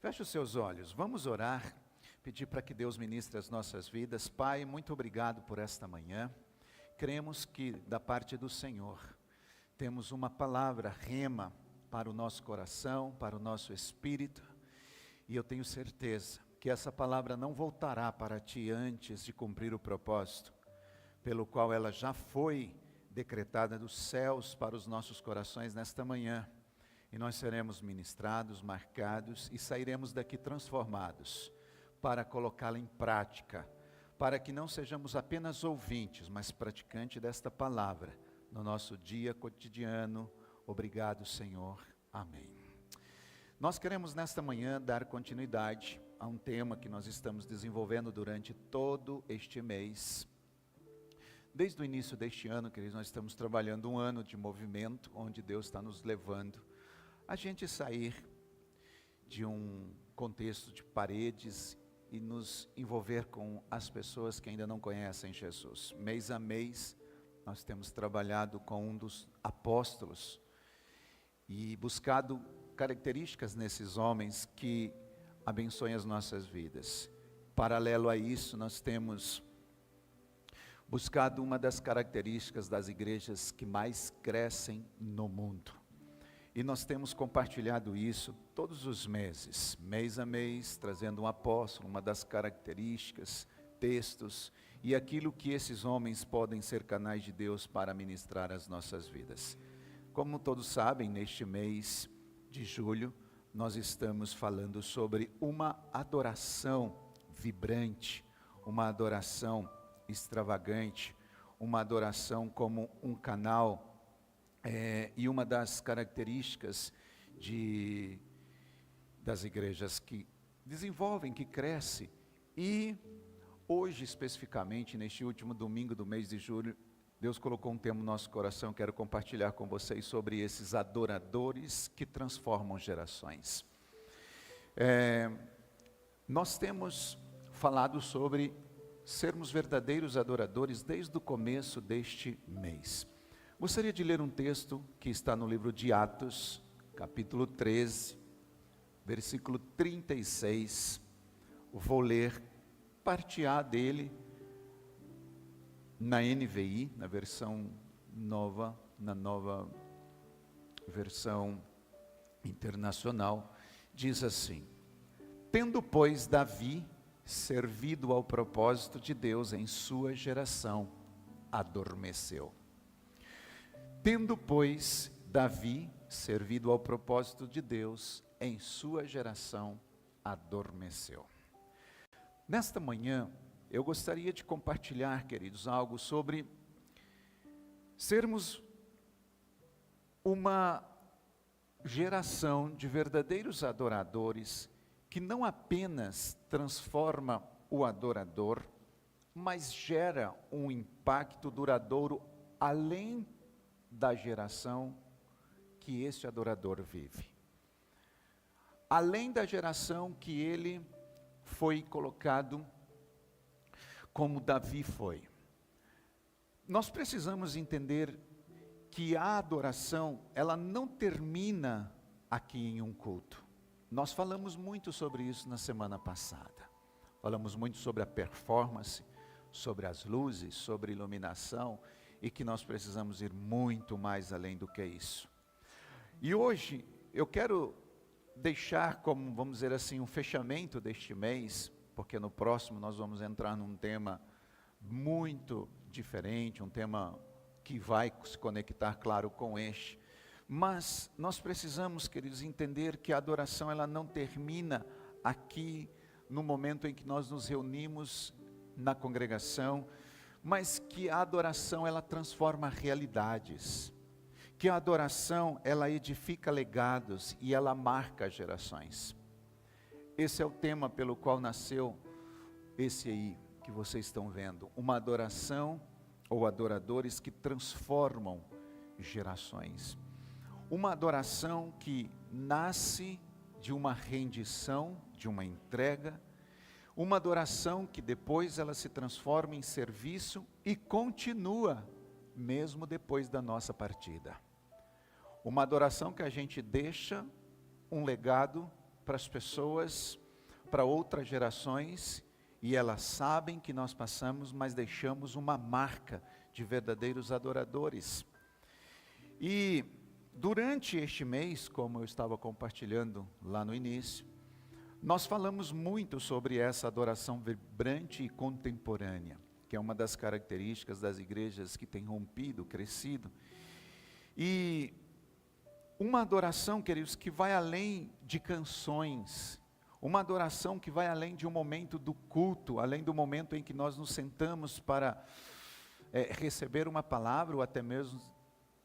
Feche os seus olhos, vamos orar, pedir para que Deus ministre as nossas vidas. Pai, muito obrigado por esta manhã. Cremos que da parte do Senhor temos uma palavra rema para o nosso coração, para o nosso espírito, e eu tenho certeza que essa palavra não voltará para Ti antes de cumprir o propósito, pelo qual ela já foi decretada dos céus para os nossos corações nesta manhã. E nós seremos ministrados, marcados e sairemos daqui transformados para colocá-la em prática, para que não sejamos apenas ouvintes, mas praticantes desta palavra no nosso dia cotidiano. Obrigado, Senhor. Amém. Nós queremos nesta manhã dar continuidade a um tema que nós estamos desenvolvendo durante todo este mês. Desde o início deste ano, queridos, nós estamos trabalhando um ano de movimento, onde Deus está nos levando a gente sair de um contexto de paredes e nos envolver com as pessoas que ainda não conhecem Jesus. Mês a mês, nós temos trabalhado com um dos apóstolos e buscado características nesses homens que abençoem as nossas vidas. Paralelo a isso, nós temos buscado uma das características das igrejas que mais crescem no mundo. E nós temos compartilhado isso todos os meses, mês a mês, trazendo um apóstolo, uma das características, textos e aquilo que esses homens podem ser canais de Deus para ministrar as nossas vidas. Como todos sabem, neste mês de julho, nós estamos falando sobre uma adoração vibrante, uma adoração extravagante, uma adoração como um canal. E uma das características das igrejas que desenvolvem, que crescem, e hoje especificamente, neste último domingo do mês de julho, Deus colocou um tema no nosso coração. Quero compartilhar com vocês sobre esses adoradores que transformam gerações. Nós temos falado sobre sermos verdadeiros adoradores desde o começo deste mês. Gostaria de ler um texto que está no livro de Atos, capítulo 13, versículo 36. Vou ler parte A dele na NVI, na versão nova, na nova versão internacional. Diz assim: tendo, pois, Davi servido ao propósito de Deus em sua geração, adormeceu. Tendo, pois, Davi servido ao propósito de Deus, em sua geração, adormeceu. Nesta manhã, eu gostaria de compartilhar, queridos, algo sobre sermos uma geração de verdadeiros adoradores, que não apenas transforma o adorador, mas gera um impacto duradouro além da geração que este adorador vive. Além da geração que ele foi colocado, como Davi foi. Nós precisamos entender que a adoração, ela não termina aqui em um culto. Nós falamos muito sobre isso na semana passada. Falamos muito sobre a performance, sobre as luzes, sobre iluminação, e que nós precisamos ir muito mais além do que isso. E hoje eu quero deixar como, vamos dizer assim, um fechamento deste mês, porque no próximo nós vamos entrar num tema muito diferente, um tema que vai se conectar, claro, com este. Mas nós precisamos, queridos, entender que a adoração, ela não termina aqui no momento em que nós nos reunimos na congregação, mas que a adoração, ela transforma realidades, que a adoração, ela edifica legados e ela marca gerações. Esse é o tema pelo qual nasceu esse aí que vocês estão vendo, uma adoração ou adoradores que transformam gerações. Uma adoração que nasce de uma rendição, de uma entrega, uma adoração que depois ela se transforma em serviço e continua mesmo depois da nossa partida. Uma adoração que a gente deixa um legado para as pessoas, para outras gerações, e elas sabem que nós passamos, mas deixamos uma marca de verdadeiros adoradores. E durante este mês, como eu estava compartilhando lá no início, nós falamos muito sobre essa adoração vibrante e contemporânea, que é uma das características das igrejas que tem rompido, crescido. E uma adoração, queridos, que vai além de canções, uma adoração que vai além de um momento do culto, além do momento em que nós nos sentamos para receber uma palavra, ou até mesmo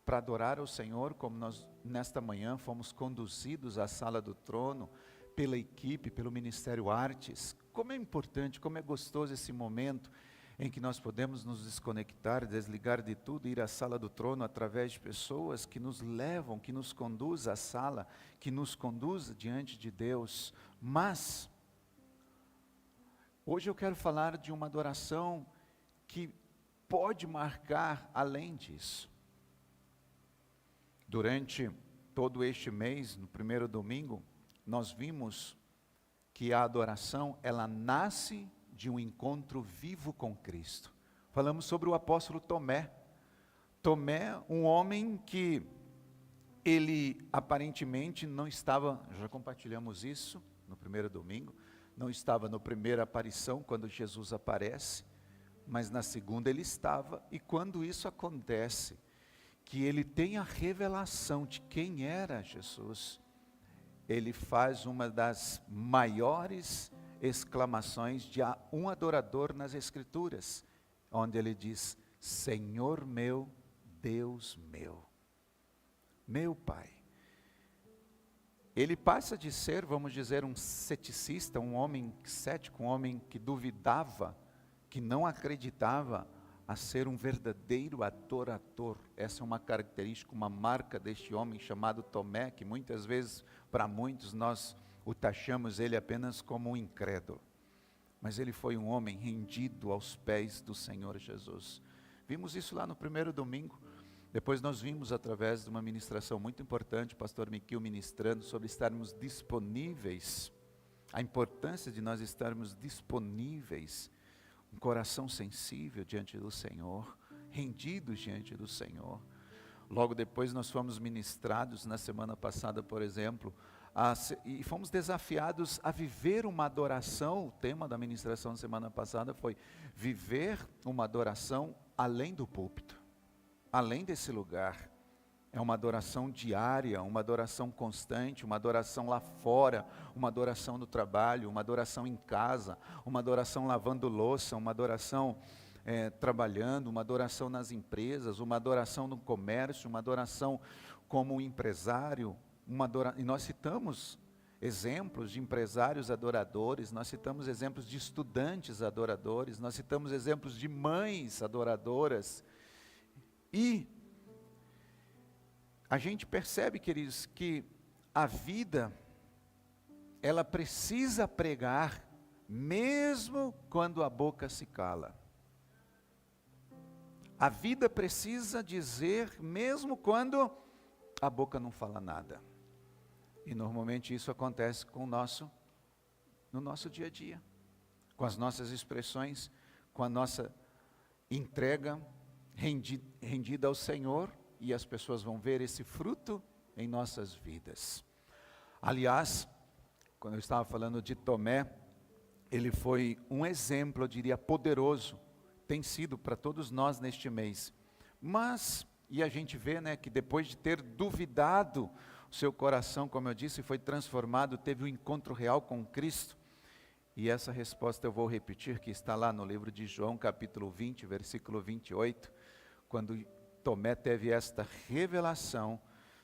para adorar ao Senhor, como nós nesta manhã fomos conduzidos à sala do trono, pela equipe, pelo Ministério Artes. Como é importante, como é gostoso esse momento em que nós podemos nos desconectar, desligar de tudo, ir à sala do trono através de pessoas que nos levam, que nos conduzem à sala, que nos conduzem diante de Deus. Mas, hoje eu quero falar de uma adoração que pode marcar além disso. Durante todo este mês, no primeiro domingo, nós vimos que a adoração, ela nasce de um encontro vivo com Cristo. Falamos sobre o apóstolo Tomé. Tomé, um homem que ele aparentemente não estava, já compartilhamos isso no primeiro domingo, não estava na primeira aparição, quando Jesus aparece, mas na segunda ele estava, e quando isso acontece, que ele tem a revelação de quem era Jesus, ele faz uma das maiores exclamações de um adorador nas Escrituras, onde ele diz: Senhor meu, Deus meu, meu Pai. Ele passa de ser, vamos dizer, um ceticista, um homem cético, um homem que duvidava, que não acreditava, a ser um verdadeiro adorador. Essa é uma característica, uma marca deste homem chamado Tomé, que muitas vezes, para muitos, nós o taxamos ele apenas como um incrédulo. Mas ele foi um homem rendido aos pés do Senhor Jesus. Vimos isso lá no primeiro domingo. Depois nós vimos através de uma ministração muito importante, o pastor Miquel ministrando sobre estarmos disponíveis, a importância de nós estarmos disponíveis, um coração sensível diante do Senhor, rendidos diante do Senhor. Logo depois nós fomos ministrados na semana passada, por exemplo, e fomos desafiados a viver uma adoração. O tema da ministração da semana passada foi viver uma adoração além do púlpito, além desse lugar. É uma adoração diária, uma adoração constante, uma adoração lá fora, uma adoração no trabalho, uma adoração em casa, uma adoração lavando louça, uma adoração trabalhando, uma adoração nas empresas, uma adoração no comércio, uma adoração como empresário, e nós citamos exemplos de empresários adoradores, nós citamos exemplos de estudantes adoradores, nós citamos exemplos de mães adoradoras, e a gente percebe, queridos, que a vida, ela precisa pregar, mesmo quando a boca se cala. A vida precisa dizer, mesmo quando a boca não fala nada. E normalmente isso acontece no nosso dia a dia, com as nossas expressões, com a nossa entrega rendida ao Senhor, e as pessoas vão ver esse fruto em nossas vidas. Aliás, quando eu estava falando de Tomé, ele foi um exemplo, eu diria, poderoso, tem sido para todos nós neste mês. Mas, e a gente vê, que depois de ter duvidado, o seu coração, como eu disse, foi transformado, teve um encontro real com Cristo. E essa resposta eu vou repetir, que está lá no livro de João, capítulo 20, versículo 28, quando Tomé teve esta revelação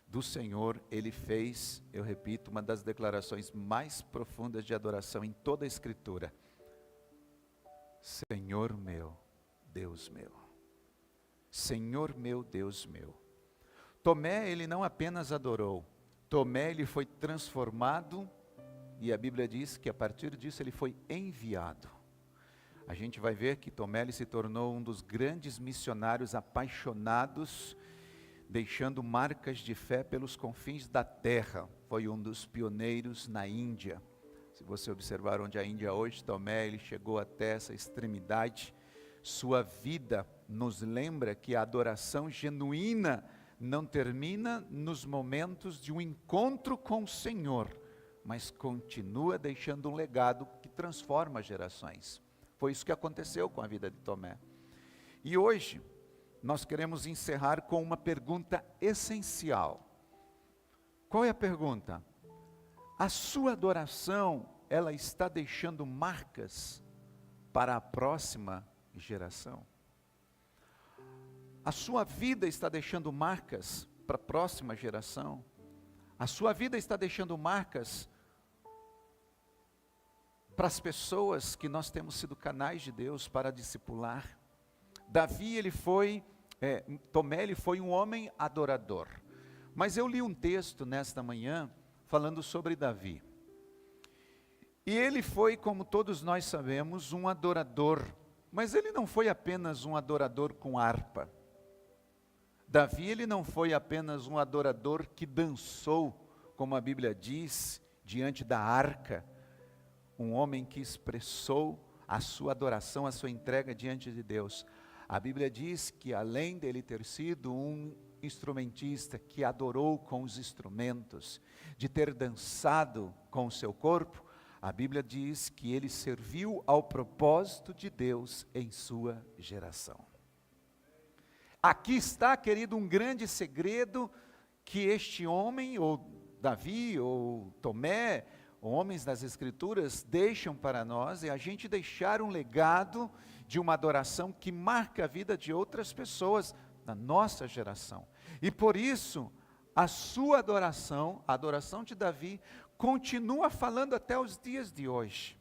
do Senhor, ele fez, eu repito, uma das declarações mais profundas de adoração em toda a Escritura: Senhor meu, Deus meu. Senhor meu, Deus meu. Tomé, ele não apenas adorou, Tomé, ele foi transformado, e a Bíblia diz que a partir disso ele foi enviado. A gente vai ver que Tomé ele se tornou um dos grandes missionários apaixonados, deixando marcas de fé pelos confins da terra. foi um dos pioneiros na Índia. Se você observar onde a Índia hoje, Tomé, ele chegou até essa extremidade. Sua vida nos lembra que a adoração genuína não termina nos momentos de um encontro com o Senhor, mas continua deixando um legado que transforma gerações. Foi isso que aconteceu com a vida de Tomé. E hoje, nós queremos encerrar com uma pergunta essencial. Qual é a pergunta? A sua adoração, ela está deixando marcas para a próxima geração? A sua vida está deixando marcas para a próxima geração? A sua vida está deixando marcas para as pessoas que nós temos sido canais de Deus para discipular? Davi, Tomé, ele foi um homem adorador. Mas eu li um texto nesta manhã, falando sobre Davi. E ele foi, como todos nós sabemos, um adorador. Mas ele não foi apenas um adorador com harpa. Davi, ele não foi apenas um adorador que dançou, como a Bíblia diz, diante da arca. Um homem que expressou a sua adoração, a sua entrega diante de Deus. A Bíblia diz que além dele ter sido um instrumentista que adorou com os instrumentos, de ter dançado com o seu corpo, a Bíblia diz que ele serviu ao propósito de Deus em sua geração. Aqui está, querido, um grande segredo que este homem, ou Davi, ou Tomé, homens das Escrituras, deixam para nós, é a gente deixar um legado de uma adoração que marca a vida de outras pessoas na nossa geração. E por isso, a sua adoração, a adoração de Davi, continua falando até os dias de hoje.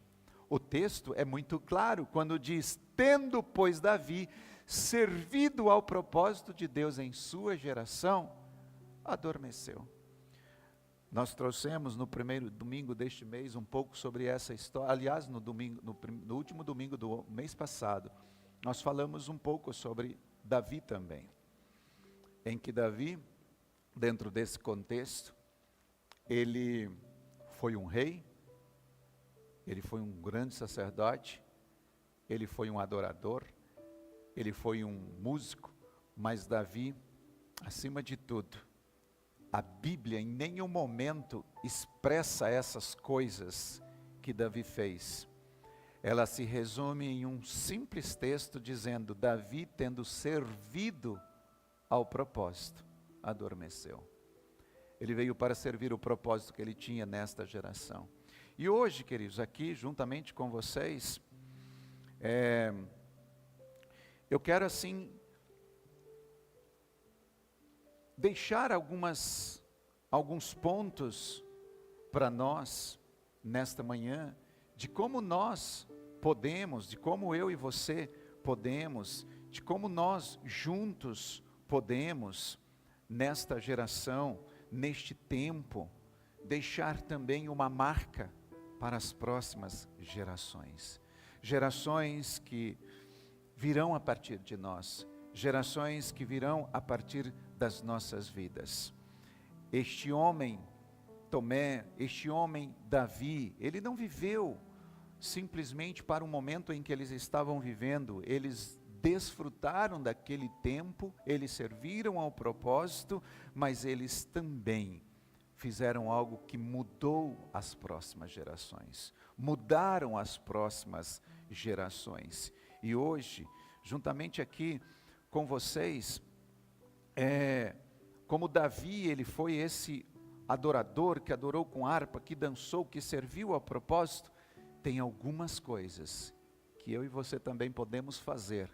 O texto é muito claro quando diz: tendo, pois, Davi servido ao propósito de Deus em sua geração, adormeceu. Nós trouxemos no primeiro domingo deste mês um pouco sobre essa história. Aliás, no último domingo do mês passado, nós falamos um pouco sobre Davi também. Em que Davi, dentro desse contexto, ele foi um rei, ele foi um grande sacerdote, ele foi um adorador, ele foi um músico, mas Davi, acima de tudo, a Bíblia em nenhum momento expressa essas coisas que Davi fez. Ela se resume em um simples texto dizendo: Davi, tendo servido ao propósito, adormeceu. Ele veio para servir o propósito que ele tinha nesta geração. E hoje, queridos, aqui juntamente com vocês, eu quero assim deixar alguns pontos para nós nesta manhã, de como nós podemos, de como eu e você podemos, de como nós juntos podemos, nesta geração, neste tempo, deixar também uma marca para as próximas gerações. Gerações que virão a partir de nós, gerações que virão a partir das nossas vidas. Este homem, Tomé, este homem, Davi, ele não viveu simplesmente para o momento em que eles estavam vivendo, eles desfrutaram daquele tempo, eles serviram ao propósito, mas eles também fizeram algo que mudou as próximas gerações, mudaram as próximas gerações. E hoje, juntamente aqui com vocês, como Davi, ele foi esse adorador que adorou com harpa, que dançou, que serviu ao propósito, tem algumas coisas que eu e você também podemos fazer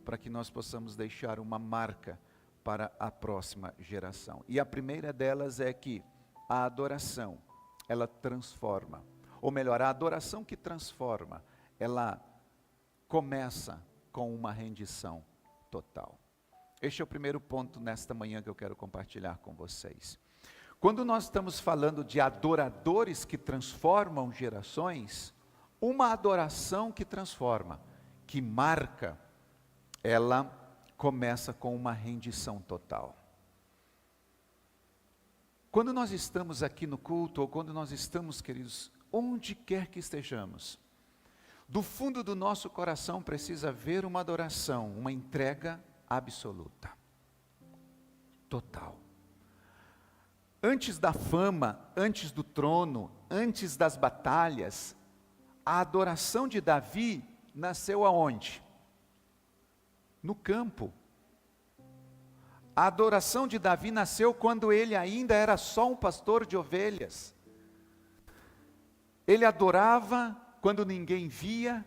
para que nós possamos deixar uma marca para a próxima geração. E a primeira delas é que a adoração, ela transforma. Ou melhor, a adoração que transforma, ela começa com uma rendição total. Este é o primeiro ponto nesta manhã que eu quero compartilhar com vocês. Quando nós estamos falando de adoradores que transformam gerações, uma adoração que transforma, que marca, ela começa com uma rendição total. Quando nós estamos aqui no culto, ou quando nós estamos, queridos, onde quer que estejamos, do fundo do nosso coração precisa haver uma adoração, uma entrega absoluta, total. Antes da fama, antes do trono, antes das batalhas, a adoração de Davi nasceu aonde? No campo. A adoração de Davi nasceu quando ele ainda era só um pastor de ovelhas. Ele adorava quando ninguém via.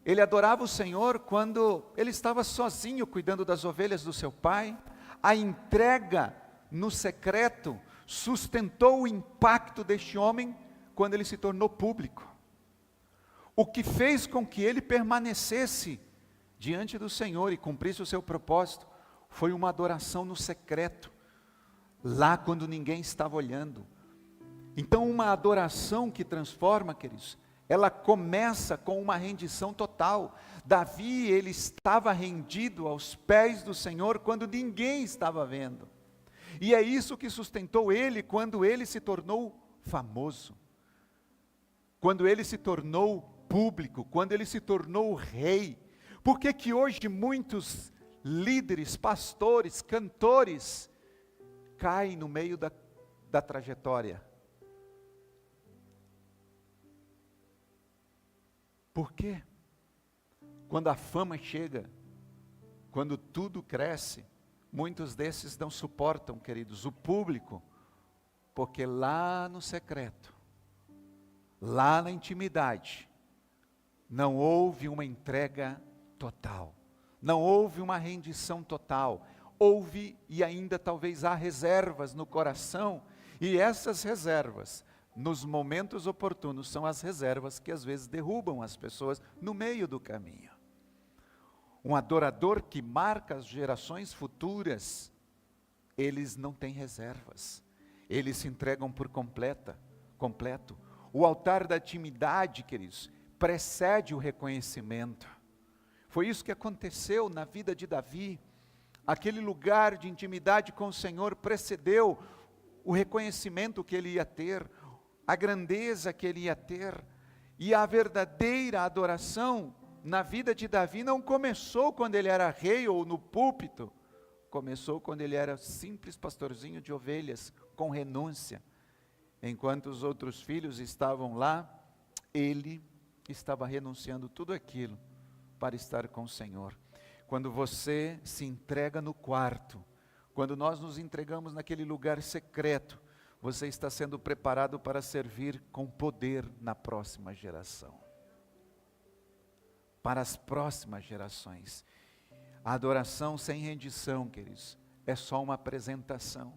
Ele adorava o Senhor quando ele estava sozinho cuidando das ovelhas do seu pai. A entrega no secreto sustentou o impacto deste homem quando ele se tornou público. O que fez com que ele permanecesse diante do Senhor e cumprisse o seu propósito foi uma adoração no secreto, lá quando ninguém estava olhando. Então uma adoração que transforma, queridos, ela começa com uma rendição total. Davi, ele estava rendido aos pés do Senhor quando ninguém estava vendo. E é isso que sustentou ele quando ele se tornou famoso. Quando ele se tornou público, quando ele se tornou rei. Por que que hoje muitos líderes, pastores, cantores, caem no meio da trajetória? Por quê? Quando a fama chega, quando tudo cresce, muitos desses não suportam, queridos, o público, porque lá no secreto, lá na intimidade, não houve uma entrega total, não houve uma rendição total, houve e ainda talvez há reservas no coração, e essas reservas, nos momentos oportunos, são as reservas que às vezes derrubam as pessoas no meio do caminho. Um adorador que marca as gerações futuras, eles não têm reservas, eles se entregam por completo. O altar da intimidade, queridos, precede o reconhecimento. Foi isso que aconteceu na vida de Davi. Aquele lugar de intimidade com o Senhor precedeu o reconhecimento que ele ia ter, a grandeza que ele ia ter, e a verdadeira adoração na vida de Davi não começou quando ele era rei ou no púlpito, começou quando ele era simples pastorzinho de ovelhas, com renúncia. Enquanto os outros filhos estavam lá, ele estava renunciando tudo aquilo para estar com o Senhor. Quando você se entrega no quarto, quando nós nos entregamos naquele lugar secreto, você está sendo preparado para servir com poder na próxima geração. Para as próximas gerações. A adoração sem rendição, queridos, é só uma apresentação.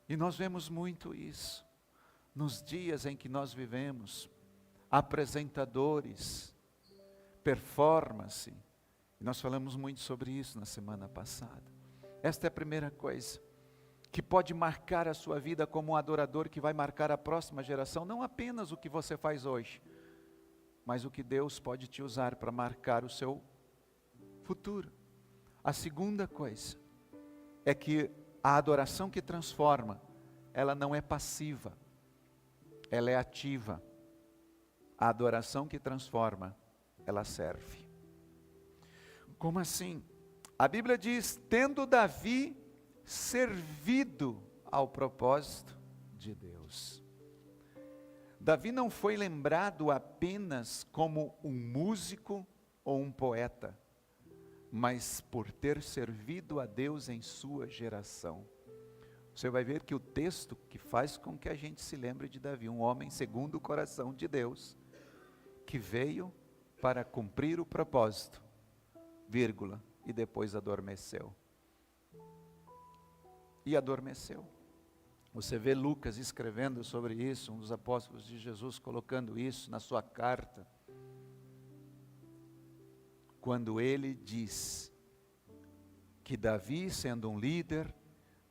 E nós vemos muito isso, nos dias em que nós vivemos, apresentadores, performance, e nós falamos muito sobre isso na semana passada. Esta é a primeira coisa, que pode marcar a sua vida como um adorador, que vai marcar a próxima geração, não apenas o que você faz hoje, mas o que Deus pode te usar para marcar o seu futuro. A segunda coisa, é que a adoração que transforma, ela não é passiva, ela é ativa. A adoração que transforma, ela serve. Como assim? A Bíblia diz, tendo Davi servido ao propósito de Deus. Davi não foi lembrado apenas como um músico ou um poeta, mas por ter servido a Deus em sua geração. Você vai ver que o texto que faz com que a gente se lembre de Davi, um homem segundo o coração de Deus, que veio para cumprir o propósito, vírgula, e depois adormeceu. E adormeceu. Você vê Lucas escrevendo sobre isso, um dos apóstolos de Jesus colocando isso na sua carta, quando ele diz que Davi, sendo um líder,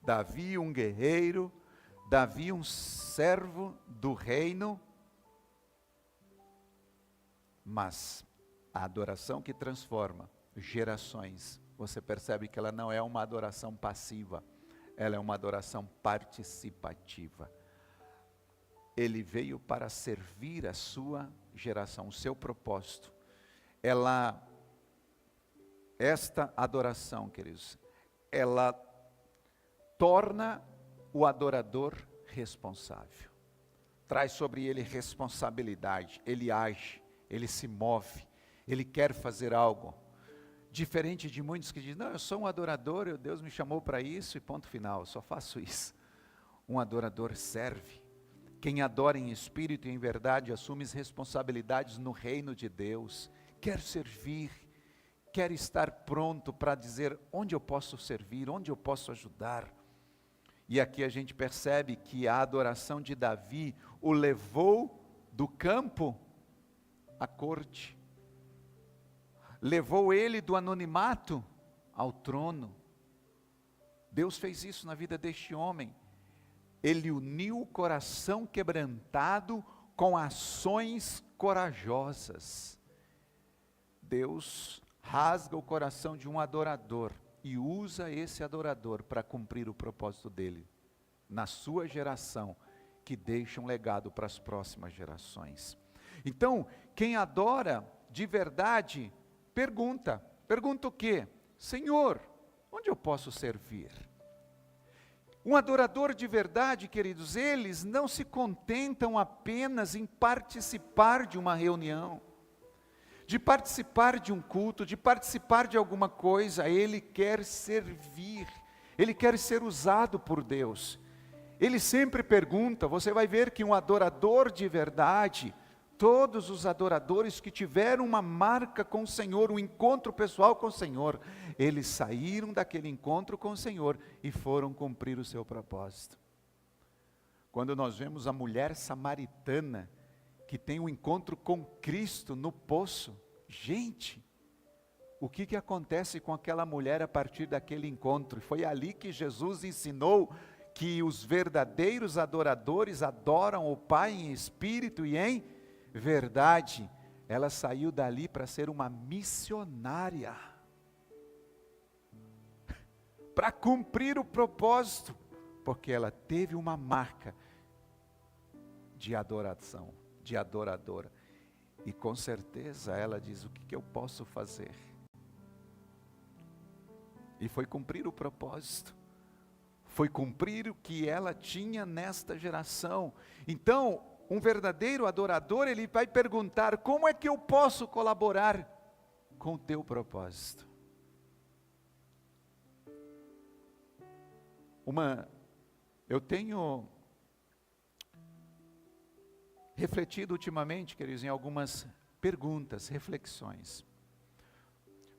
Davi um guerreiro, Davi um servo do reino, mas a adoração que transforma gerações, você percebe que ela não é uma adoração passiva, ela é uma adoração participativa. Ele veio para servir a sua geração, o seu propósito. Esta adoração, queridos, ela torna o adorador responsável. Traz sobre ele responsabilidade, ele age, ele se move, ele quer fazer algo. Diferente de muitos que dizem, não, eu sou um adorador, Deus me chamou para isso e ponto final, eu só faço isso. Um adorador serve. Quem adora em espírito e em verdade assume as responsabilidades no reino de Deus, quer servir, quer estar pronto para dizer onde eu posso servir, onde eu posso ajudar. E aqui a gente percebe que a adoração de Davi o levou do campo à corte, levou ele do anonimato ao trono. Deus fez isso na vida deste homem. Ele uniu o coração quebrantado com ações corajosas. Deus rasga o coração de um adorador e usa esse adorador para cumprir o propósito dele na sua geração, que deixa um legado para as próximas gerações. Então, quem adora de verdade, pergunta o quê? Senhor, onde eu posso servir? Um adorador de verdade, queridos, eles não se contentam apenas em participar de uma reunião, de participar de um culto, de participar de alguma coisa. Ele quer servir, ele quer ser usado por Deus. Ele sempre pergunta, você vai ver que um adorador de verdade, todos os adoradores que tiveram uma marca com o Senhor, um encontro pessoal com o Senhor, eles saíram daquele encontro com o Senhor e foram cumprir o seu propósito. Quando nós vemos a mulher samaritana, que tem um encontro com Cristo no poço, gente, o que acontece com aquela mulher a partir daquele encontro? Foi ali que Jesus ensinou que os verdadeiros adoradores adoram o Pai em espírito e em verdade. Ela saiu dali para ser uma missionária, para cumprir o propósito, porque ela teve uma marca de adoração, de adoradora. E com certeza ela diz, o que eu posso fazer? E foi cumprir o propósito, foi cumprir o que ela tinha nesta geração. Então, um verdadeiro adorador, ele vai perguntar, como é que eu posso colaborar com o teu propósito? Eu tenho refletido ultimamente, queridos, em algumas perguntas, reflexões.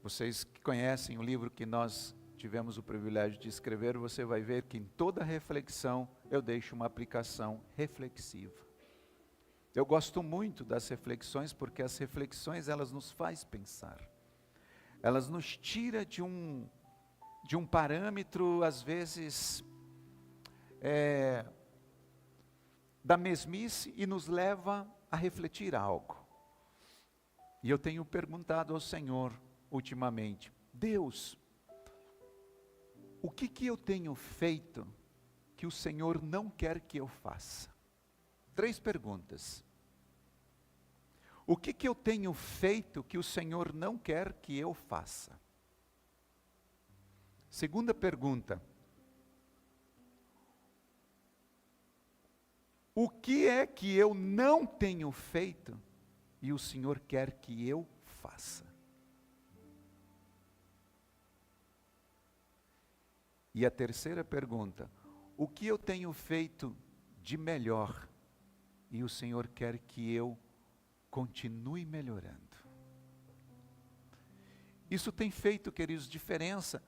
Vocês que conhecem o livro que nós tivemos o privilégio de escrever, você vai ver que em toda reflexão eu deixo uma aplicação reflexiva. Eu gosto muito das reflexões, porque as reflexões elas nos fazem pensar. Elas nos tiram de um parâmetro, às vezes, da mesmice e nos leva a refletir algo. E eu tenho perguntado ao Senhor ultimamente, Deus, o que eu tenho feito que o Senhor não quer que eu faça? 3 perguntas. O que eu tenho feito que o Senhor não quer que eu faça? Segunda pergunta. O que é que eu não tenho feito e o Senhor quer que eu faça? E a terceira pergunta, o que eu tenho feito de melhor e o Senhor quer que eu continue melhorando? Isso tem feito, queridos, diferença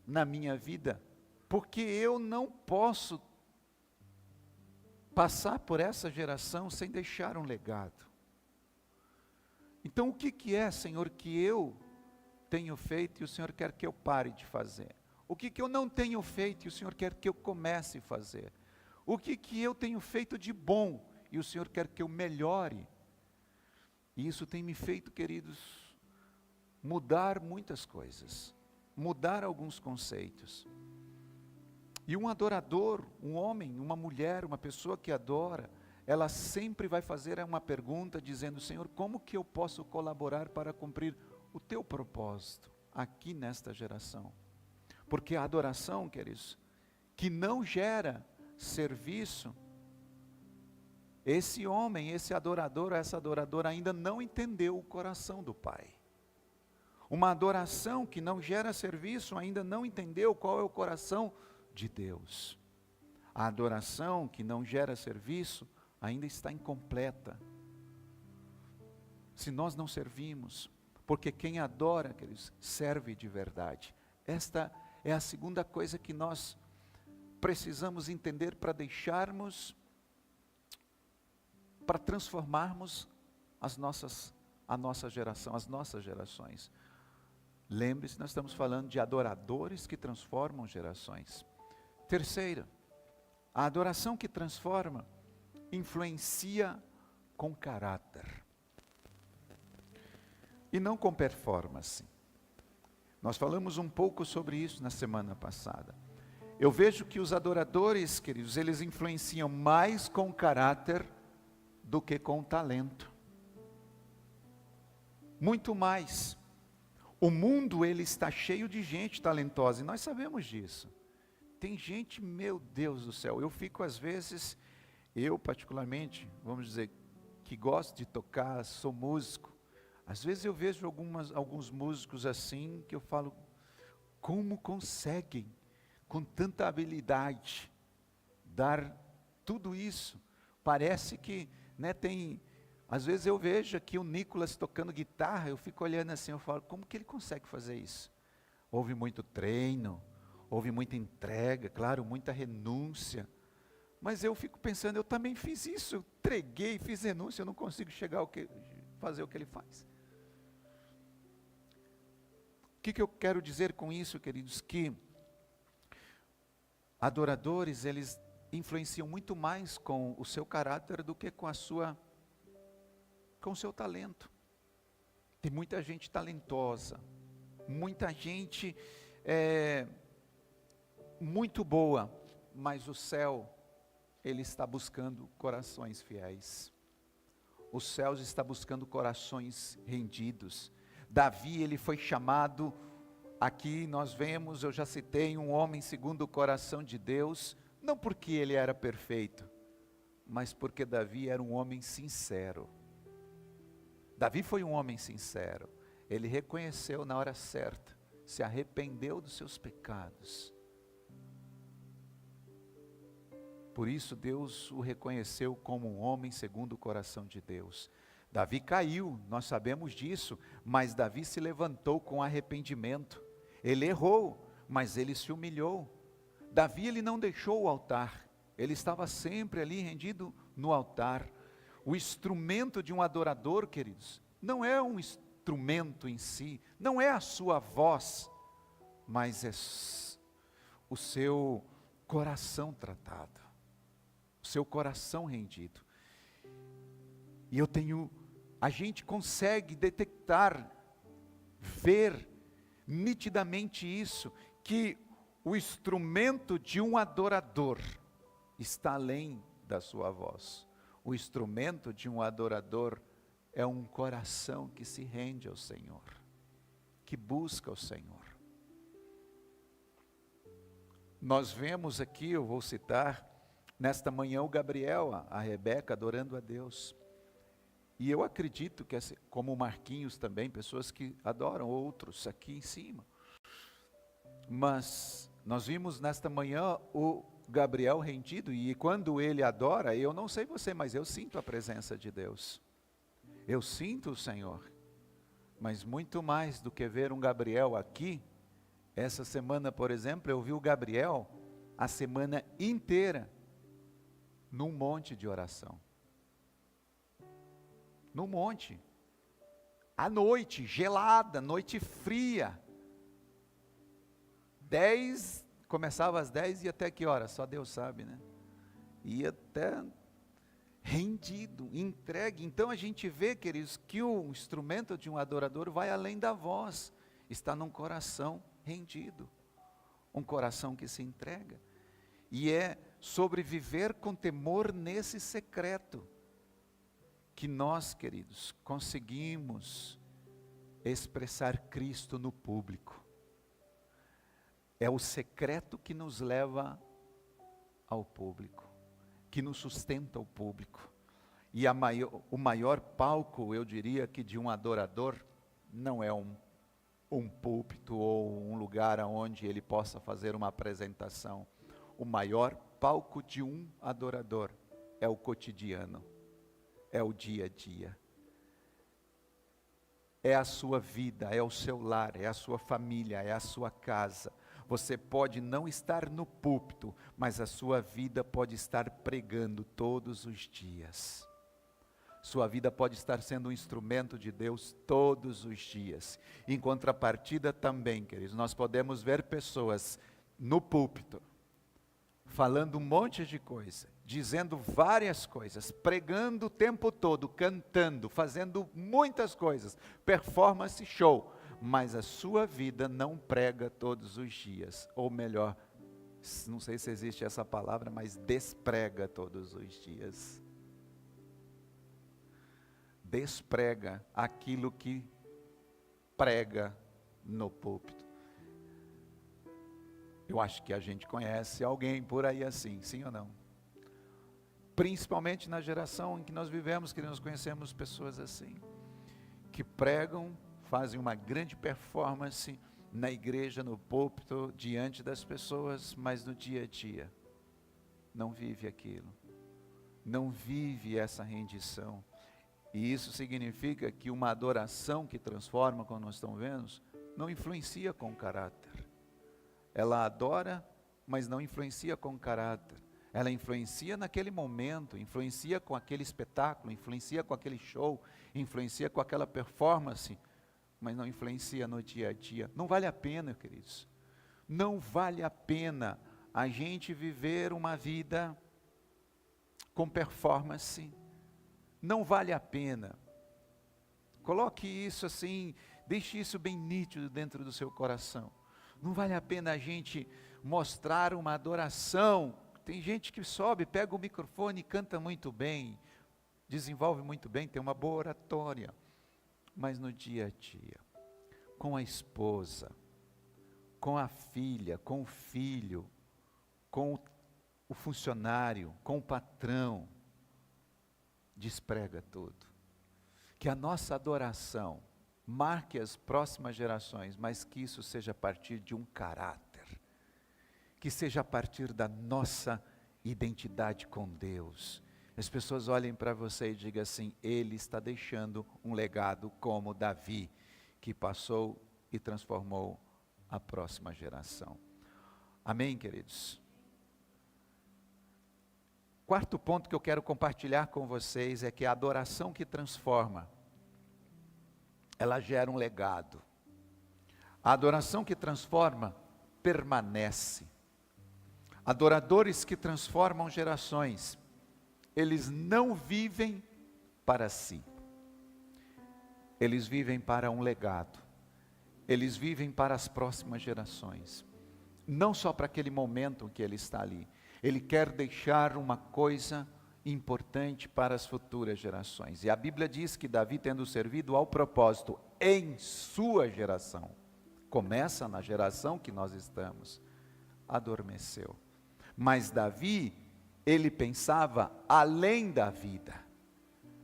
na minha vida, porque eu não posso passar por essa geração sem deixar um legado. Então o que é, Senhor, que eu tenho feito e o Senhor quer que eu pare de fazer? O que eu não tenho feito e o Senhor quer que eu comece a fazer? O que eu tenho feito de bom e o Senhor quer que eu melhore? E isso tem me feito, queridos, mudar muitas coisas, mudar alguns conceitos. E um adorador, um homem, uma mulher, uma pessoa que adora, ela sempre vai fazer uma pergunta dizendo: Senhor, como que eu posso colaborar para cumprir o teu propósito aqui nesta geração? Porque a adoração, queridos, que não gera serviço, esse homem, esse adorador, essa adoradora ainda não entendeu o coração do Pai. Uma adoração que não gera serviço ainda não entendeu qual é o coração de Deus. A adoração que não gera serviço ainda está incompleta. Se nós não servimos, porque quem adora, queridos, serve de verdade. Esta é a segunda coisa que nós precisamos entender para deixarmos, para transformarmos a nossa geração, as nossas gerações. Lembre-se, nós estamos falando de adoradores que transformam gerações. Terceira, a adoração que transforma influencia com caráter e não com performance. Nós falamos um pouco sobre isso na semana passada. Eu vejo que os adoradores, queridos, eles influenciam mais com caráter do que com talento. Muito mais. O mundo, ele está cheio de gente talentosa, e nós sabemos disso. Tem gente, meu Deus do céu, eu fico às vezes, eu particularmente, vamos dizer, que gosto de tocar, sou músico. Às vezes eu vejo alguns músicos assim, que eu falo, como conseguem, com tanta habilidade, dar tudo isso? Parece que, tem... Às vezes eu vejo aqui o Nicolas tocando guitarra, eu fico olhando assim, eu falo, como que ele consegue fazer isso? Houve muito treino, houve muita entrega, claro, muita renúncia. Mas eu fico pensando, eu também fiz isso, eu entreguei, fiz renúncia, eu não consigo fazer o que ele faz. O que eu quero dizer com isso, queridos? Que adoradores, eles influenciam muito mais com o seu caráter do que com o seu talento. Tem muita gente talentosa, muita gente muito boa, mas o céu, ele está buscando corações fiéis. Os céus está buscando corações rendidos. Davi, ele foi chamado, aqui nós vemos, eu já citei, um homem segundo o coração de Deus, não porque ele era perfeito, mas porque Davi era um homem sincero. Davi foi um homem sincero, ele reconheceu na hora certa, se arrependeu dos seus pecados. Por isso Deus o reconheceu como um homem segundo o coração de Deus. Davi caiu, nós sabemos disso, mas Davi se levantou com arrependimento. Ele errou, mas ele se humilhou. Davi, ele não deixou o altar, ele estava sempre ali rendido no altar. O instrumento de um adorador, queridos, não é um instrumento em si, não é a sua voz, mas é o seu coração tratado, o seu coração rendido. E a gente consegue detectar, ver nitidamente isso, que o instrumento de um adorador está além da sua voz. O instrumento de um adorador é um coração que se rende ao Senhor, que busca o Senhor. Nós vemos aqui, eu vou citar, nesta manhã o Gabriel, a Rebeca adorando a Deus. E eu acredito que, como o Marquinhos também, pessoas que adoram outros aqui em cima. Mas nós vimos nesta manhã o Gabriel rendido, e quando ele adora, eu não sei você, mas eu sinto a presença de Deus. Eu sinto o Senhor. Mas muito mais do que ver um Gabriel aqui, essa semana, por exemplo, eu vi o Gabriel a semana inteira num monte de oração. No monte, à noite, gelada, noite fria, começava às 10 e até que hora? Só Deus sabe, né? Ia até rendido, entregue. Então a gente vê, queridos, que o instrumento de um adorador vai além da voz, está num coração rendido, um coração que se entrega. E é sobre viver com temor nesse secreto que nós, queridos, conseguimos expressar Cristo no público. É o secreto que nos leva ao público, que nos sustenta o público. E o maior palco, eu diria que de um adorador, não é um púlpito ou um lugar onde ele possa fazer uma apresentação. O maior palco de um adorador é o cotidiano, é o dia a dia. É a sua vida, é o seu lar, é a sua família, é a sua casa. Você pode não estar no púlpito, mas a sua vida pode estar pregando todos os dias. Sua vida pode estar sendo um instrumento de Deus todos os dias. Em contrapartida também, queridos, nós podemos ver pessoas no púlpito, falando um monte de coisa, dizendo várias coisas, pregando o tempo todo, cantando, fazendo muitas coisas, performance, show, mas a sua vida não prega todos os dias, ou melhor, não sei se existe essa palavra, mas desprega todos os dias. Desprega aquilo que prega no púlpito. Eu acho que a gente conhece alguém por aí assim, sim ou não? Principalmente na geração em que nós vivemos, que nós conhecemos pessoas assim, que pregam, fazem uma grande performance na igreja, no púlpito, diante das pessoas, mas no dia a dia não vive aquilo, não vive essa rendição. E isso significa que uma adoração que transforma, como nós estamos vendo, não influencia com caráter. Ela adora, mas não influencia com caráter. Ela influencia naquele momento, influencia com aquele espetáculo, influencia com aquele show, influencia com aquela performance, mas não influencia no dia a dia. Não vale a pena, queridos. Não vale a pena a gente viver uma vida com performance. Não vale a pena. Coloque isso assim, deixe isso bem nítido dentro do seu coração. Não vale a pena a gente mostrar uma adoração. Tem gente que sobe, pega o microfone e canta muito bem, desenvolve muito bem, tem uma boa oratória. Mas no dia a dia, com a esposa, com a filha, com o filho, com o funcionário, com o patrão, desprega tudo. Que a nossa adoração marque as próximas gerações, mas que isso seja a partir de um caráter, que seja a partir da nossa identidade com Deus. As pessoas olhem para você e digam assim: ele está deixando um legado como Davi, que passou e transformou a próxima geração. Amém, queridos? Quarto ponto que eu quero compartilhar com vocês é que a adoração que transforma, ela gera um legado. A adoração que transforma permanece. Adoradores que transformam gerações, eles não vivem para si. Eles vivem para um legado. Eles vivem para as próximas gerações. Não só para aquele momento que ele está ali. Ele quer deixar uma coisa importante para as futuras gerações. E a Bíblia diz que Davi, tendo servido ao propósito em sua geração, começa na geração que nós estamos, adormeceu. Mas Davi, ele pensava além da vida.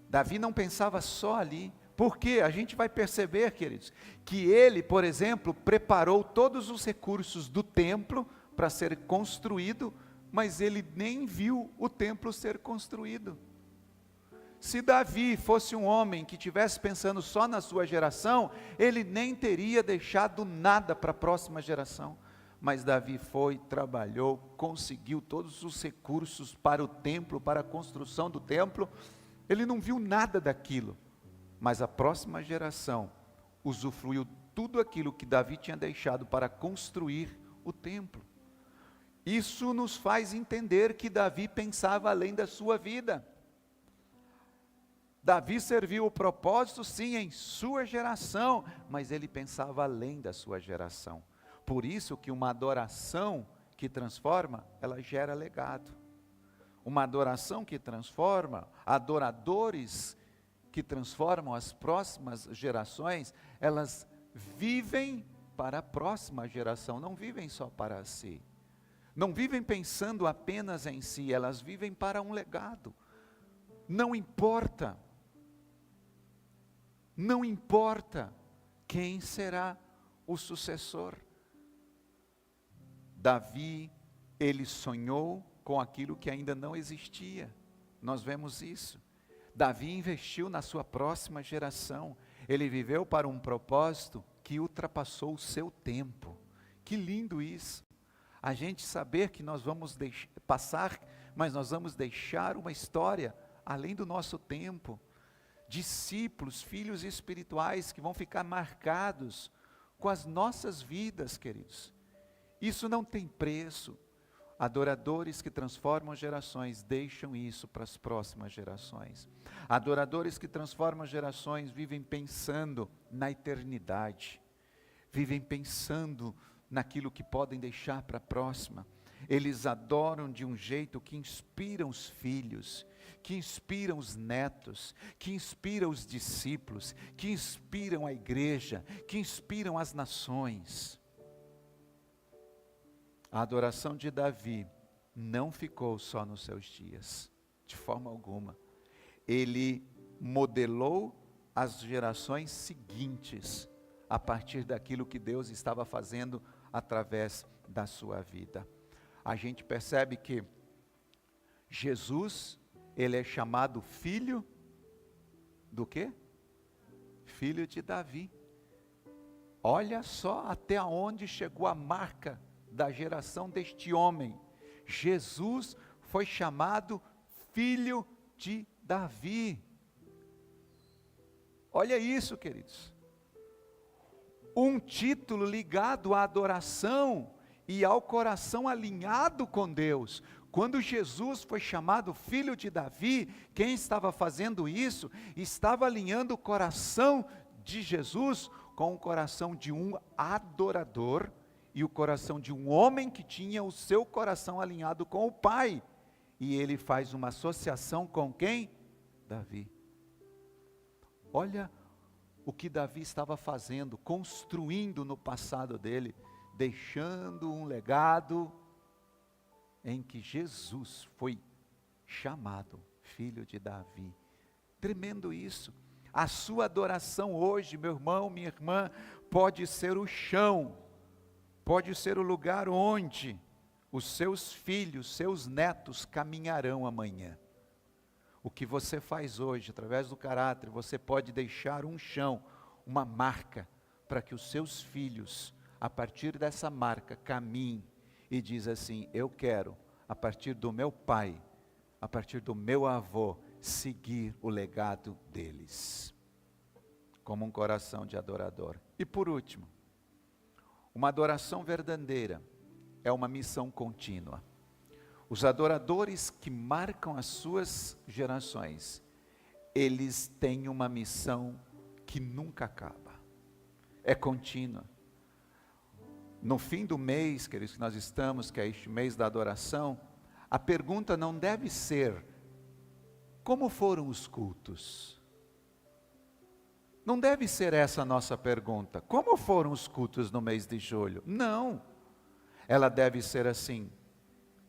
Davi não pensava só ali. Porque a gente vai perceber, queridos, que ele, por exemplo, preparou todos os recursos do templo para ser construído, mas ele nem viu o templo ser construído. Se Davi fosse um homem que estivesse pensando só na sua geração, ele nem teria deixado nada para a próxima geração. Mas Davi foi, trabalhou, conseguiu todos os recursos para o templo, para a construção do templo. Ele não viu nada daquilo, mas a próxima geração usufruiu tudo aquilo que Davi tinha deixado para construir o templo. Isso nos faz entender que Davi pensava além da sua vida. Davi serviu o propósito, sim, em sua geração, mas ele pensava além da sua geração. Por isso que uma adoração que transforma, ela gera legado. Uma adoração que transforma, adoradores que transformam as próximas gerações, elas vivem para a próxima geração, não vivem só para si. Não vivem pensando apenas em si, elas vivem para um legado. Não importa quem será o sucessor. Davi, ele sonhou com aquilo que ainda não existia. Nós vemos isso. Davi investiu na sua próxima geração. Ele viveu para um propósito que ultrapassou o seu tempo. Que lindo isso. A gente saber que nós vamos passar, mas nós vamos deixar uma história além do nosso tempo. Discípulos, filhos espirituais que vão ficar marcados com as nossas vidas, queridos. Isso não tem preço. Adoradores que transformam gerações deixam isso para as próximas gerações. Adoradores que transformam gerações vivem pensando na eternidade. Vivem pensando naquilo que podem deixar para a próxima. Eles adoram de um jeito que inspira os filhos, que inspiram os netos, que inspiram os discípulos, que inspiram a igreja, que inspiram as nações. A adoração de Davi não ficou só nos seus dias, de forma alguma. Ele modelou as gerações seguintes, a partir daquilo que Deus estava fazendo através da sua vida. A gente percebe que Jesus, ele é chamado filho do quê? Filho de Davi. Olha só até onde chegou a marca da geração deste homem. Jesus foi chamado filho de Davi. Olha isso, queridos. Um título ligado à adoração e ao coração alinhado com Deus. Quando Jesus foi chamado filho de Davi, quem estava fazendo isso? Estava alinhando o coração de Jesus com o coração de um adorador e o coração de um homem que tinha o seu coração alinhado com o Pai. E ele faz uma associação com quem? Davi. Olha o que Davi estava fazendo, construindo no passado dele, deixando um legado em que Jesus foi chamado filho de Davi. Tremendo isso. A sua adoração hoje, meu irmão, minha irmã, pode ser o chão, pode ser o lugar onde os seus filhos, seus netos caminharão amanhã. O que você faz hoje, através do caráter, você pode deixar um chão, uma marca, para que os seus filhos, a partir dessa marca, caminhem e diz assim: eu quero, a partir do meu pai, a partir do meu avô, seguir o legado deles, como um coração de adorador. E por último, uma adoração verdadeira é uma missão contínua. Os adoradores que marcam as suas gerações, eles têm uma missão que nunca acaba, é contínua. No fim do mês, queridos, que nós estamos, que é este mês da adoração, a pergunta não deve ser: como foram os cultos? Não deve ser essa a nossa pergunta: como foram os cultos no mês de julho? Não, ela deve ser assim: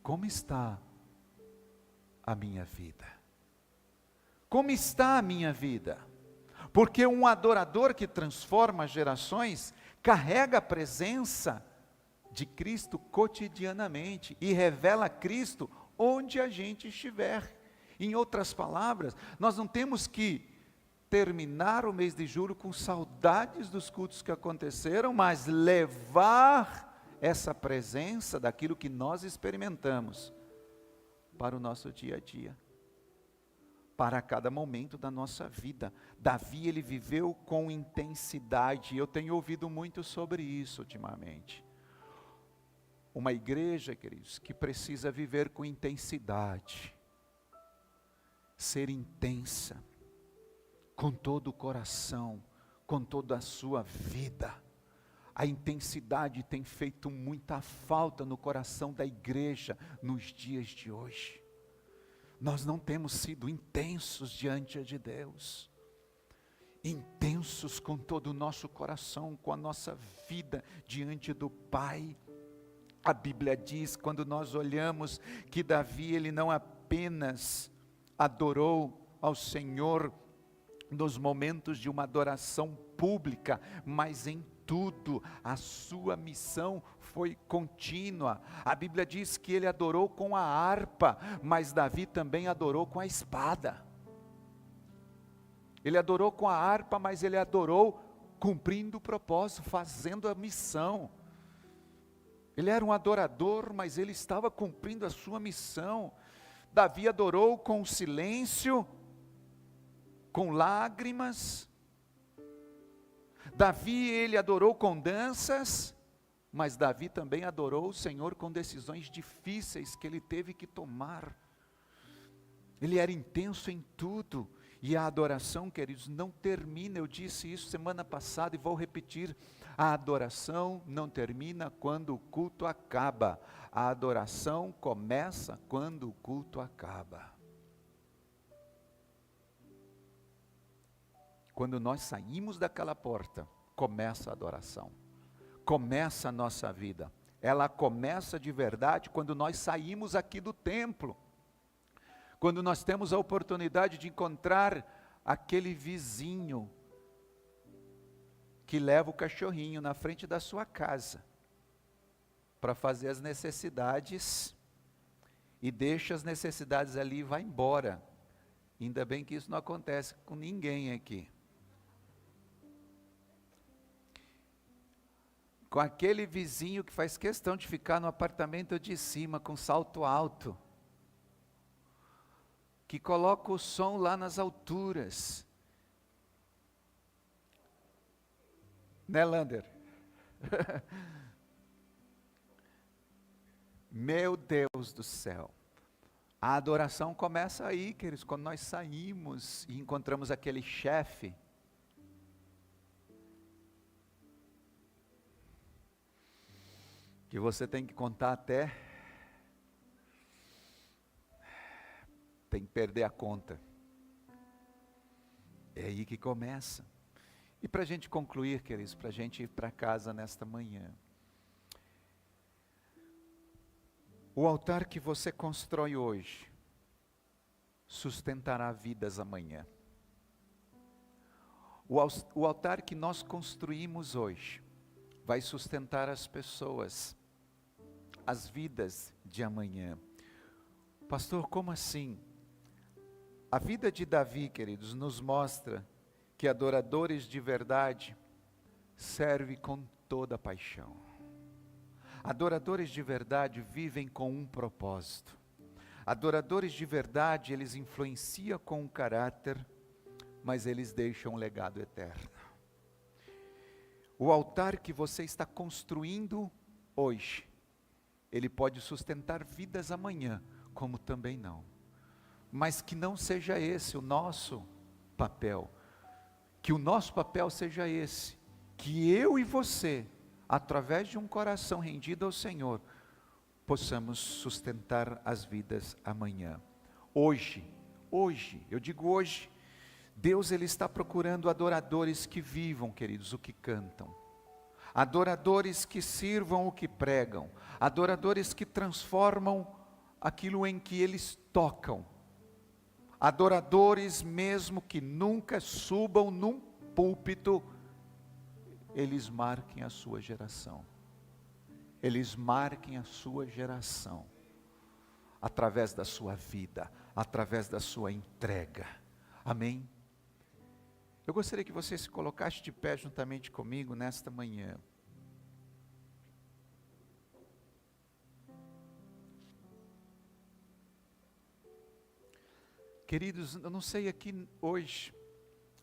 como está a minha vida? Como está a minha vida? Porque um adorador que transforma gerações, carrega a presença de Cristo cotidianamente e revela Cristo onde a gente estiver. Em outras palavras, nós não temos que terminar o mês de julho com saudades dos cultos que aconteceram, mas levar essa presença daquilo que nós experimentamos para o nosso dia a dia, para cada momento da nossa vida. Davi, ele viveu com intensidade. Eu tenho ouvido muito sobre isso ultimamente. Uma igreja, queridos, que precisa viver com intensidade, ser intensa, com todo o coração, com toda a sua vida. a intensidade tem feito muita falta no coração da igreja nos dias de hoje. Nós não temos sido intensos diante de Deus, intensos com todo o nosso coração, com a nossa vida diante do Pai. A Bíblia diz, quando nós olhamos, que Davi, ele não apenas adorou ao Senhor nos momentos de uma adoração pública, mas em tudo, a sua missão foi contínua. A Bíblia diz que ele adorou com a harpa, mas Davi também adorou com a espada. Ele adorou com a harpa, mas ele adorou cumprindo o propósito, fazendo a missão. Ele era um adorador, mas ele estava cumprindo a sua missão. Davi adorou com silêncio, com lágrimas. Davi, ele adorou com danças, mas Davi também adorou o Senhor com decisões difíceis que ele teve que tomar. Ele era intenso em tudo. E a adoração, queridos, não termina. Eu disse isso semana passada e vou repetir. A adoração não termina quando o culto acaba. A adoração começa quando o culto acaba. Quando nós saímos daquela porta, começa a adoração. Começa a nossa vida. Ela começa de verdade quando nós saímos aqui do templo. Quando nós temos a oportunidade de encontrar aquele vizinho que leva o cachorrinho na frente da sua casa para fazer as necessidades e deixa as necessidades ali e vai embora. Ainda bem que isso não acontece com ninguém aqui. Com aquele vizinho que faz questão de ficar no apartamento de cima com salto alto, que coloca o som lá nas alturas. Né, Lander? Meu Deus do céu. A adoração começa aí, queridos, quando nós saímos e encontramos aquele chefe. Que você tem que contar até... tem que perder a conta. É aí que começa. E para a gente concluir, queridos, para a gente ir para casa nesta manhã. O altar que você constrói hoje, sustentará vidas amanhã. O altar que nós construímos hoje, vai sustentar as pessoas, as vidas de amanhã. Pastor, como assim? A vida de Davi, queridos, nos mostra que adoradores de verdade servem com toda a paixão. Adoradores de verdade vivem com um propósito. Adoradores de verdade, eles influenciam com um caráter, mas eles deixam um legado eterno. O altar que você está construindo hoje, ele pode sustentar vidas amanhã, como também não. Mas que não seja esse o nosso papel. Que o nosso papel seja esse. Que eu e você, através de um coração rendido ao Senhor, possamos sustentar as vidas amanhã. Hoje, eu digo hoje, Deus ele está procurando adoradores que vivam, queridos, o que cantam. Adoradores que sirvam o que pregam. Adoradores que transformam aquilo em que eles tocam. Adoradores mesmo que nunca subam num púlpito, eles marquem a sua geração. Eles marquem a sua geração. Através da sua vida, através da sua entrega. Amém? Eu gostaria que você se colocasse de pé juntamente comigo nesta manhã. Queridos, eu não sei aqui hoje,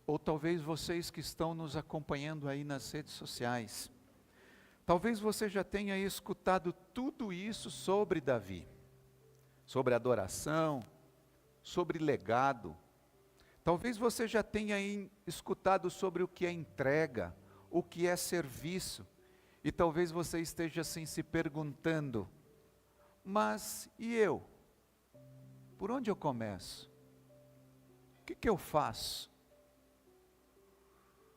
ou talvez vocês que estão nos acompanhando aí nas redes sociais, talvez você já tenha escutado tudo isso sobre Davi, sobre adoração, sobre legado. Talvez você já tenha escutado sobre o que é entrega, o que é serviço. E talvez você esteja assim se perguntando, mas e eu? Por onde eu começo? O que eu faço?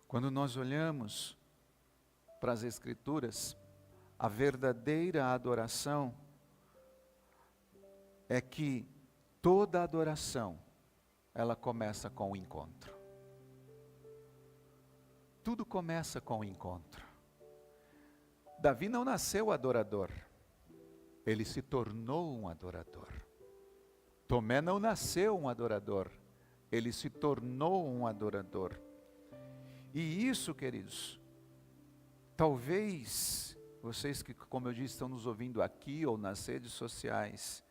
Quando nós olhamos para as Escrituras, a verdadeira adoração é que toda adoração, ela começa com o encontro. Tudo começa com o encontro. Davi não nasceu adorador, ele se tornou um adorador. Tomé não nasceu um adorador, ele se tornou um adorador. E isso, queridos, talvez vocês que, como eu disse, estão nos ouvindo aqui ou nas redes sociais,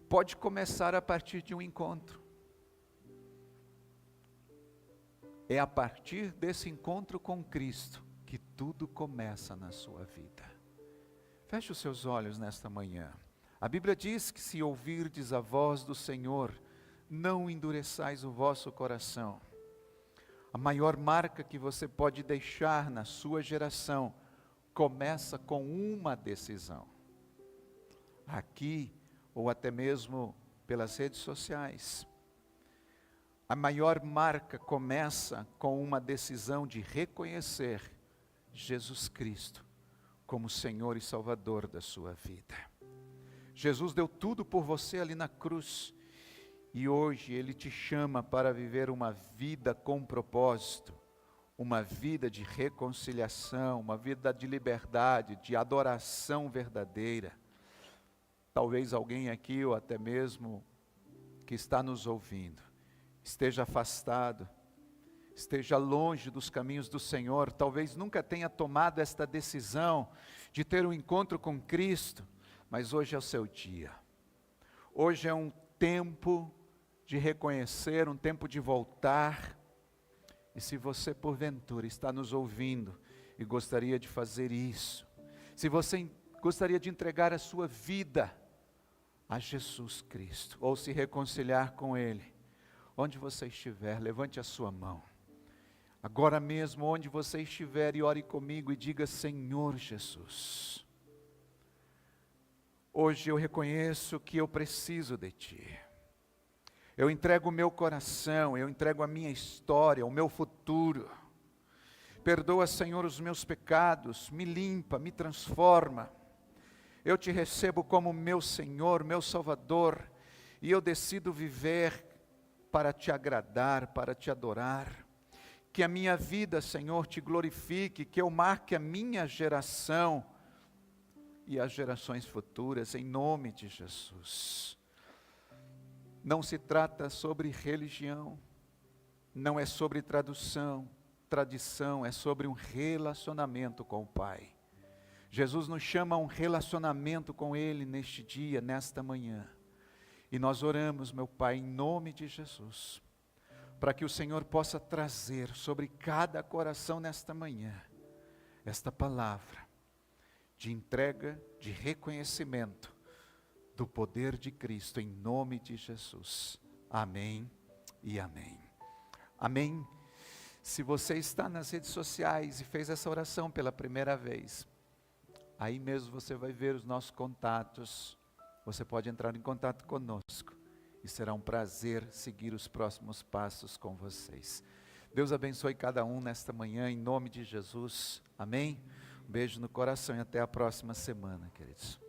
pode começar a partir de um encontro. É a partir desse encontro com Cristo que tudo começa na sua vida. Feche os seus olhos nesta manhã. A Bíblia diz que se ouvirdes a voz do Senhor, não endureçais o vosso coração. A maior marca que você pode deixar na sua geração começa com uma decisão. Aqui, ou até mesmo pelas redes sociais. A maior marca começa com uma decisão de reconhecer Jesus Cristo como Senhor e Salvador da sua vida. Jesus deu tudo por você ali na cruz. E hoje Ele te chama para viver uma vida com propósito, uma vida de reconciliação, uma vida de liberdade, de adoração verdadeira. Talvez alguém aqui, ou até mesmo que está nos ouvindo, esteja afastado, esteja longe dos caminhos do Senhor, talvez nunca tenha tomado esta decisão de ter um encontro com Cristo, mas hoje é o seu dia. Hoje é um tempo de reconhecer, um tempo de voltar. E se você porventura está nos ouvindo e gostaria de fazer isso, se você gostaria de entregar a sua vida a Jesus Cristo, ou se reconciliar com Ele, onde você estiver, levante a sua mão, agora mesmo onde você estiver, e ore comigo e diga: Senhor Jesus, hoje eu reconheço que eu preciso de Ti. Eu entrego o meu coração, eu entrego a minha história, o meu futuro. Perdoa, Senhor, os meus pecados, me limpa, me transforma. Eu te recebo como meu Senhor, meu Salvador, e eu decido viver para te agradar, para te adorar. Que a minha vida, Senhor, te glorifique, que eu marque a minha geração e as gerações futuras, em nome de Jesus. Não se trata sobre religião, não é sobre tradição, é sobre um relacionamento com o Pai. Jesus nos chama a um relacionamento com Ele neste dia, nesta manhã. E nós oramos, meu Pai, em nome de Jesus, para que o Senhor possa trazer sobre cada coração nesta manhã, esta palavra de entrega, de reconhecimento do poder de Cristo, em nome de Jesus. Amém e amém. Amém. Se você está nas redes sociais e fez essa oração pela primeira vez, aí mesmo você vai ver os nossos contatos. Você pode entrar em contato conosco e será um prazer seguir os próximos passos com vocês. Deus abençoe cada um nesta manhã, em nome de Jesus. Amém. Um beijo no coração e até a próxima semana, queridos.